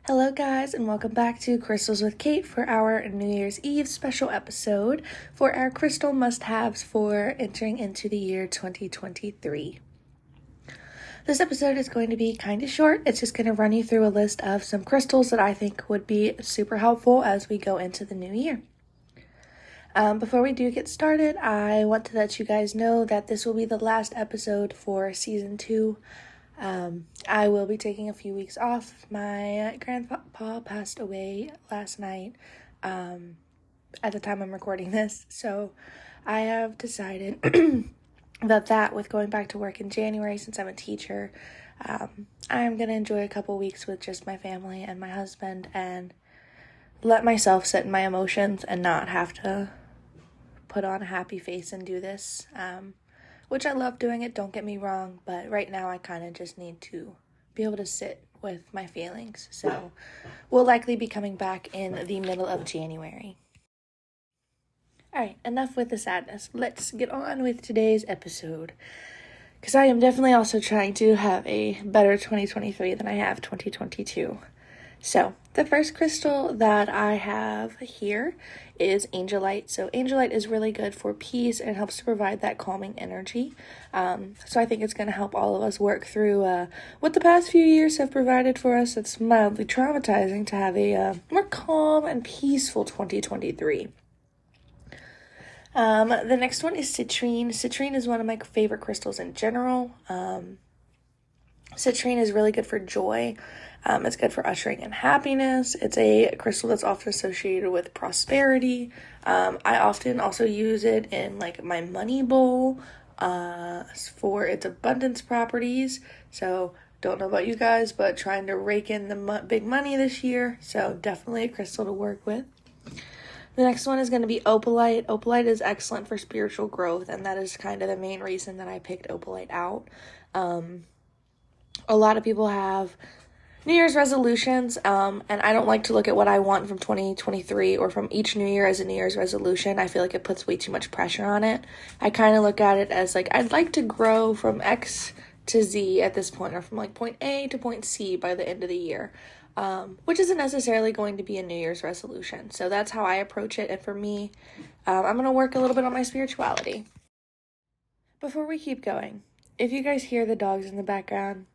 Hello guys, and welcome back to Crystals with Kate for our New Year's Eve special episode for our crystal must-haves for entering into the year 2023. This episode is going to be kind of short. It's just going to run you through a list of some crystals that I think would be super helpful as we go into the new year. Before we do get started, I want to let you guys know that this will be the last episode for season 2. I will be taking a few weeks off. My grandpa passed away last night at the time I'm recording this, so I have decided that with going back to work in January, since I'm a teacher, I'm going to enjoy a couple weeks with just my family and my husband and let myself sit in my emotions and not have to put on a happy face and do this. Which I love doing it, don't get me wrong, but right now I kind of just need to be able to sit with my feelings. So we'll likely be coming back in the middle of January. Alright, enough with the sadness. Let's get on with today's episode. Because I am definitely also trying to have a better 2023 than I have 2022. So, the first crystal that I have here is Angelite. So, Angelite is really good for peace and helps to provide that calming energy. So, I think it's going to help all of us work through what the past few years have provided for us. It's mildly traumatizing to have a more calm and peaceful 2023. The next one is Citrine. Citrine is one of my favorite crystals in general. Citrine is really good for joy. It's good for ushering in happiness. It's a crystal that's often associated with prosperity. I often also use it in like my money bowl for its abundance properties. So don't know about you guys, but trying to rake in the big money this year. So definitely a crystal to work with. The next one is going to be Opalite. Opalite is excellent for spiritual growth, and that is kind of the main reason that I picked Opalite out. A lot of people have New Year's resolutions, and I don't like to look at what I want from 2023 or from each New Year as a New Year's resolution. I feel like it puts way too much pressure on it. I kind of look at it as like, I'd like to grow from X to Z at this point, or from like point A to point C by the end of the year, which isn't necessarily going to be a New Year's resolution. So that's how I approach it, and for me, I'm going to work a little bit on my spirituality. Before we keep going, if you guys hear the dogs in the background,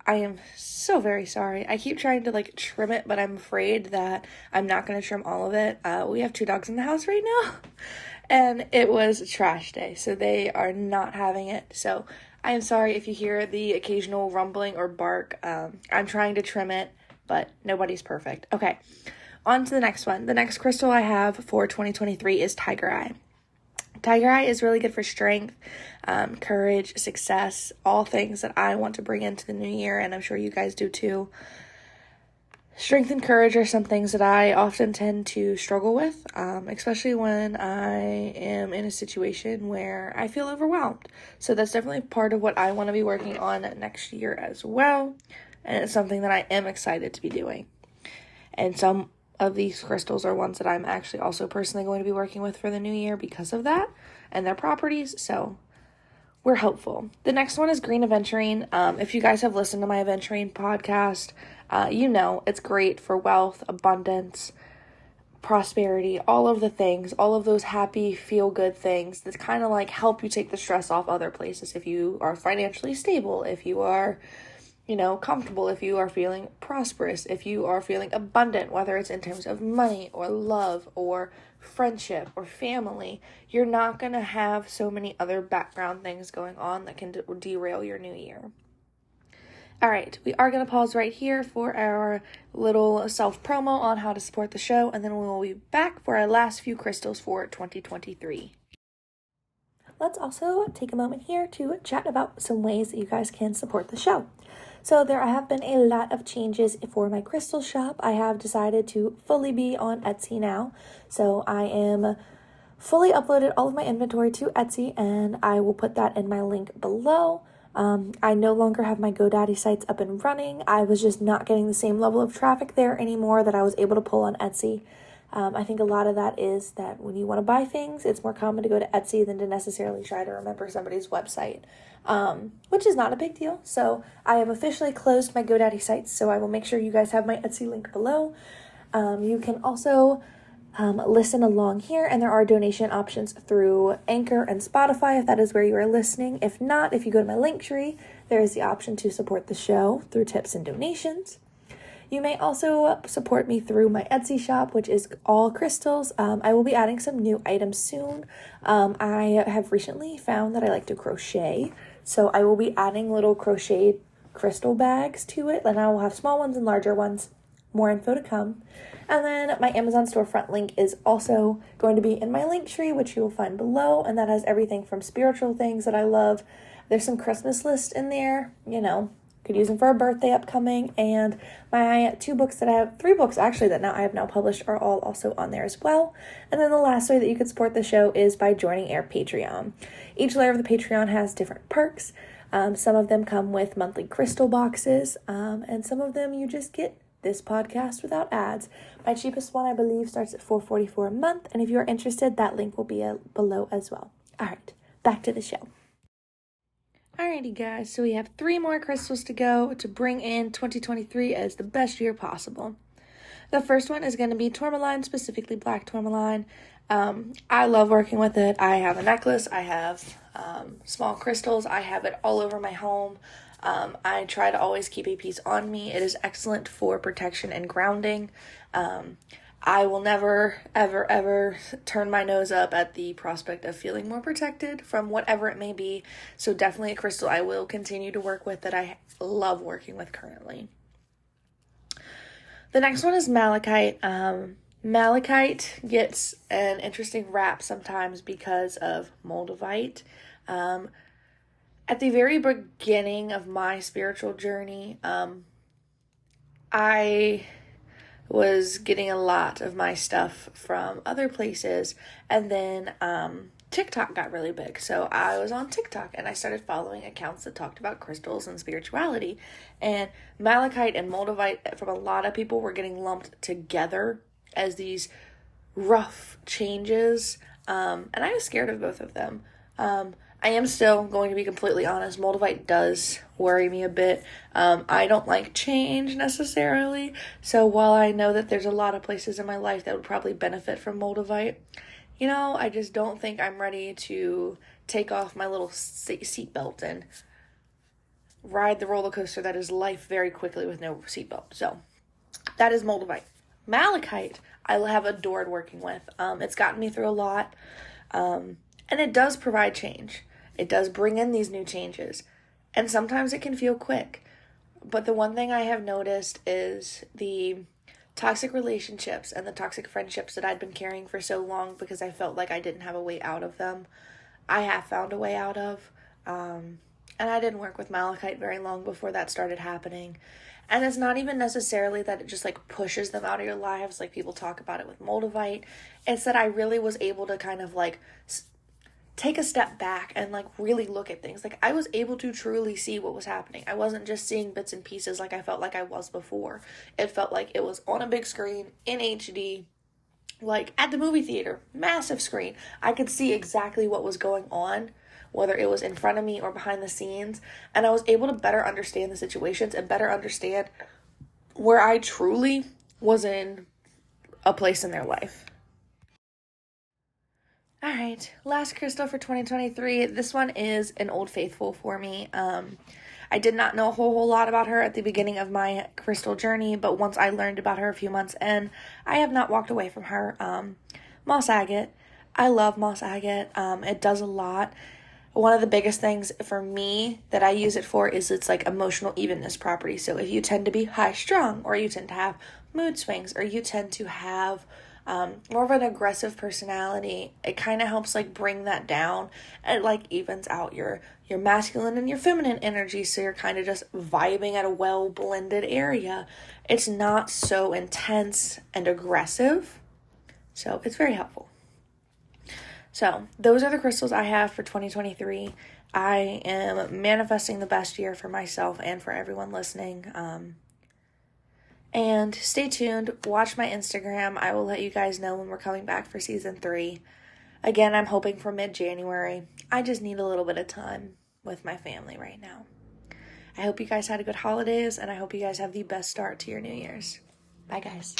I am so very sorry. I keep trying to trim it, but I'm afraid that I'm not going to trim all of it. We have 2 dogs in the house right now, and it was trash day, so they are not having it. So I am sorry if you hear the occasional rumbling or bark. I'm trying to trim it, but nobody's perfect. Okay, on to the next one. The next crystal I have for 2023 is Tiger Eye. Tiger Eye is really good for strength, courage, success, all things that I want to bring into the new year, and I'm sure you guys do too. Strength and courage are some things that I often tend to struggle with, especially when I am in a situation where I feel overwhelmed. So that's definitely part of what I want to be working on next year as well, and it's something that I am excited to be doing. And some of these crystals are ones that I'm actually also personally going to be working with for the new year because of that and their properties, so we're hopeful. The next one is Green Aventurine. If you guys have listened to my Aventurine podcast, you know it's great for wealth, abundance, prosperity, all of the things, all of those happy, feel-good things that kind of help you take the stress off other places. If you are financially stable, if you are comfortable, if you are feeling prosperous, if you are feeling abundant, whether it's in terms of money or love or friendship or family, you're not going to have so many other background things going on that can derail your new year. All right, we are going to pause right here for our little self-promo on how to support the show, and then we will be back for our last few crystals for 2023. Let's also take a moment here to chat about some ways that you guys can support the show. So there have been a lot of changes for my crystal shop. I have decided to fully be on Etsy now. So I am fully uploaded all of my inventory to Etsy, and I will put that in my link below. I no longer have my GoDaddy sites up and running. I was just not getting the same level of traffic there anymore that I was able to pull on Etsy. I think a lot of that is that when you want to buy things, it's more common to go to Etsy than to necessarily try to remember somebody's website, which is not a big deal. So I have officially closed my GoDaddy sites, so I will make sure you guys have my Etsy link below. You can also listen along here, and there are donation options through Anchor and Spotify if that is where you are listening. If not, if you go to my Linktree, there is the option to support the show through tips and donations. You may also support me through my Etsy shop, which is all crystals. I will be adding some new items soon. I have recently found that I like to crochet, so I will be adding little crocheted crystal bags to it, and I will have small ones and larger ones. More info to come. And then my Amazon storefront link is also going to be in my link tree, which you will find below, and that has everything from spiritual things that I love. There's some Christmas lists in there, could use them for a birthday upcoming, and my 3 books actually that I have now published are all also on there as well. And then the last way that you could support the show is by joining our Patreon. Each layer of the Patreon has different perks. Some of them come with monthly crystal boxes, and some of them you just get this podcast without ads. My cheapest one, I believe, starts at $4.44 a month, and if you're interested, that link will be below as well. All right, back to the show. Alrighty guys, so we have 3 more crystals to go to bring in 2023 as the best year possible. The first one is going to be tourmaline, specifically black tourmaline. I love working with it. I have a necklace, I have small crystals, I have it all over my home. I try to always keep a piece on me. It is excellent for protection and grounding. I will never, ever, ever turn my nose up at the prospect of feeling more protected from whatever it may be. So definitely a crystal I will continue to work with that I love working with currently. The next one is malachite. Malachite gets an interesting rap sometimes because of moldavite. At the very beginning of my spiritual journey, I was getting a lot of my stuff from other places, and then TikTok got really big. So I was on TikTok and I started following accounts that talked about crystals and spirituality, and malachite and moldavite from a lot of people were getting lumped together as these rough changes, and I was scared of both of them. I am still going to be completely honest. Moldavite does worry me a bit. I don't like change necessarily. So while I know that there's a lot of places in my life that would probably benefit from moldavite, I just don't think I'm ready to take off my little seatbelt and ride the roller coaster that is life very quickly with no seatbelt. So that is moldavite. Malachite, I have adored working with. It's gotten me through a lot. And it does provide change. It does bring in these new changes, and sometimes it can feel quick. But the one thing I have noticed is the toxic relationships and the toxic friendships that I'd been carrying for so long because I felt like I didn't have a way out of them, I have found a way out of. And I didn't work with malachite very long before that started happening. And it's not even necessarily that it just pushes them out of your lives like people talk about it with moldavite. It's that I really was able to kind of take a step back and really look at things. I was able to truly see what was happening. I wasn't just seeing bits and pieces like I felt like I was before. It felt like it was on a big screen in HD, at the movie theater, massive screen. I could see exactly what was going on, whether it was in front of me or behind the scenes, and I was able to better understand the situations and better understand where I truly was in a place in their life. All right, last crystal for 2023. This one is an old faithful for me. I did not know a whole lot about her at the beginning of my crystal journey, but once I learned about her a few months in, I have not walked away from her. Moss agate. I love moss agate. It does a lot. One of the biggest things for me that I use it for is its emotional evenness property. So if you tend to be high strung, or you tend to have mood swings, or you tend to have more of an aggressive personality, it kind of helps bring that down, and it evens out your masculine and your feminine energy, so you're kind of just vibing at a well blended area. It's not so intense and aggressive, so it's very helpful. So those are the crystals I have for 2023. I am manifesting the best year for myself and for everyone listening. And stay tuned. Watch my Instagram. I will let you guys know when we're coming back for season 3. Again, I'm hoping for mid-January. I just need a little bit of time with my family right now. I hope you guys had a good holidays, and I hope you guys have the best start to your New Year's. Bye, guys.